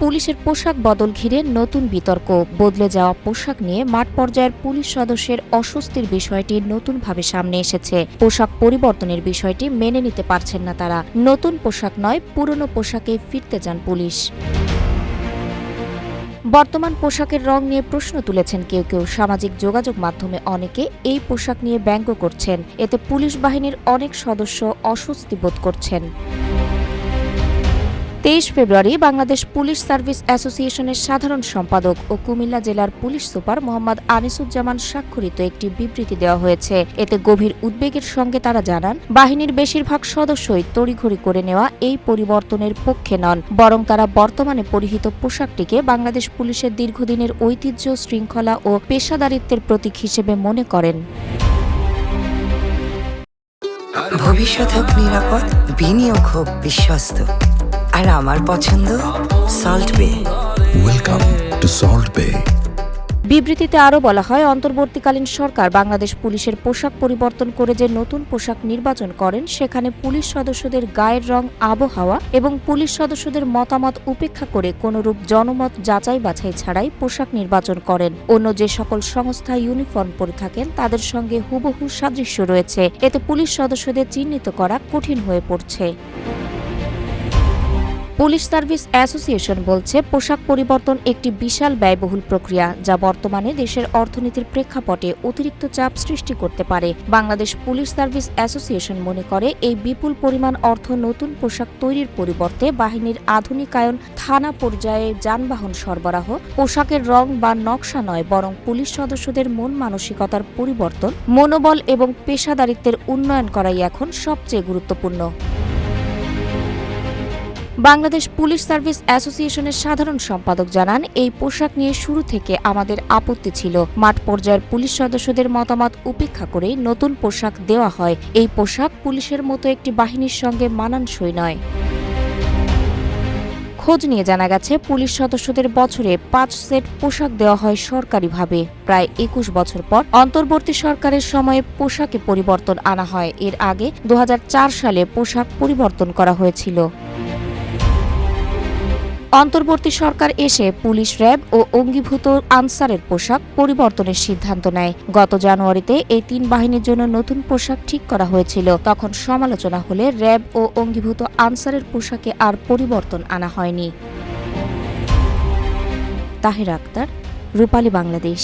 পুলিশের পোশাক বদল ঘিরে নতুন বিতর্ক। বদলে যাওয়া পোশাক নিয়ে মাঠ পর্যায়ের পুলিশ সদস্যের অস্বস্তির বিষয়টি নতুনভাবে সামনে এসেছে। পোশাক পরিবর্তনের বিষয়টি মেনে নিতে পারছেন না তারা। নতুন পোশাক নয়, পুরনো পোশাকেই ফিরতে চান পুলিশ। বর্তমান পোশাকের রং নিয়ে প্রশ্ন তুলেছেন কেউ কেউ। সামাজিক যোগাযোগ মাধ্যমে অনেকে এই পোশাক নিয়ে ব্যঙ্গ করছেন। এতে পুলিশ বাহিনীর অনেক সদস্য অস্বস্তি বোধ করছেন। 23 ফেব্রুয়ারি বাংলাদেশ পুলিশ সার্ভিস অ্যাসোসিয়েশনের সাধারণ সম্পাদক ও কুমিল্লা জেলার পুলিশ সুপার মোহাম্মদ আনিসুজ্জামান স্বাক্ষরিত একটি বিবৃতি দেওয়া হয়েছে। এতে গভীর উদ্বেগের সঙ্গে তারা জানান, বাহিনীর বেশিরভাগ সদস্যই তড়িঘড়ি করে নেওয়া এই পরিবর্তনের পক্ষে নন, বরং তারা বর্তমানে পরিহিত পোশাকটিকে বাংলাদেশ পুলিশের দীর্ঘদিনের ঐতিহ্য, শৃঙ্খলা ও পেশাদারিত্বের প্রতীক হিসেবে মনে করেন। ভবিষ্যৎ হোক নিরাপদ, বিনিয়োগ হোক বিশ্বস্ত, আর আমার পছন্দ সল্ট বে। ওয়েলকাম টু সল্ট বে। বিবৃতিতে আরও বলা হয়, অন্তর্বর্তীকালীন সরকার বাংলাদেশ পুলিশের পোশাক পরিবর্তন করে যে নতুন পোশাক নির্বাচন করেন, সেখানে পুলিশ সদস্যদের গায়ের রং, আবহাওয়া এবং পুলিশ সদস্যদের মতামত উপেক্ষা করে কোনরূপ জনমত যাচাই বাছাই ছাড়াই পোশাক নির্বাচন করেন। অন্য যে সকল সংস্থা ইউনিফর্ম পরে থাকেন তাদের সঙ্গে হুবহু সাদৃশ্য রয়েছে। এতে পুলিশ সদস্যদের চিহ্নিত করা কঠিন হয়ে পড়ছে। পুলিশ সার্ভিস অ্যাসোসিয়েশন বলছে, পোশাক পরিবর্তন একটি বিশাল ব্যয়বহুল প্রক্রিয়া, যা বর্তমানে দেশের অর্থনীতির প্রেক্ষাপটে অতিরিক্ত চাপ সৃষ্টি করতে পারে। বাংলাদেশ পুলিশ সার্ভিস অ্যাসোসিয়েশন মনে করে, এই বিপুল পরিমাণ অর্থ নতুন পোশাক তৈরির পরিবর্তে বাহিনীর আধুনিকায়ন, থানা পর্যায়ে যানবাহন সরবরাহ, পোশাকের রং বা নকশা নয়, বরং পুলিশ সদস্যদের মন মানসিকতার পরিবর্তন, মনোবল এবং পেশাদারিত্বের উন্নয়ন করাই এখন সবচেয়ে গুরুত্বপূর্ণ। বাংলাদেশ পুলিশ সার্ভিস অ্যাসোসিয়েশনের সাধারণ সম্পাদক জানান, এই পোশাক নিয়ে শুরু থেকে আমাদের আপত্তি ছিল। মাঠ পর্যায়ের পুলিশ সদস্যদের মতামত উপেক্ষা করেই নতুন পোশাক দেওয়া হয়। এই পোশাক পুলিশের মতো একটি বাহিনীর সঙ্গে মানানসই নয়। খোঁজ নিয়ে জানা গেছে, পুলিশ সদস্যদের বছরে 5 সেট পোশাক দেওয়া হয় সরকারিভাবে। প্রায় 21 বছর পর অন্তর্বর্তী সরকারের সময়ে পোশাকে পরিবর্তন আনা হয়। এর আগে 2004 সালে পোশাক পরিবর্তন করা হয়েছিল। অন্তর্বর্তী সরকার এসে পুলিশ, র্যাব ও অঙ্গীভূত আনসারের পোশাক পরিবর্তনের সিদ্ধান্ত নেয়। গত জানুয়ারিতে এই 3 বাহিনীর জন্য নতুন পোশাক ঠিক করা হয়েছিল। তখন সমালোচনা হলে র্যাব ও অঙ্গীভূত আনসারের পোশাকে আর পরিবর্তন আনা হয়নি। তাহের আক্তার, রূপালী বাংলাদেশ।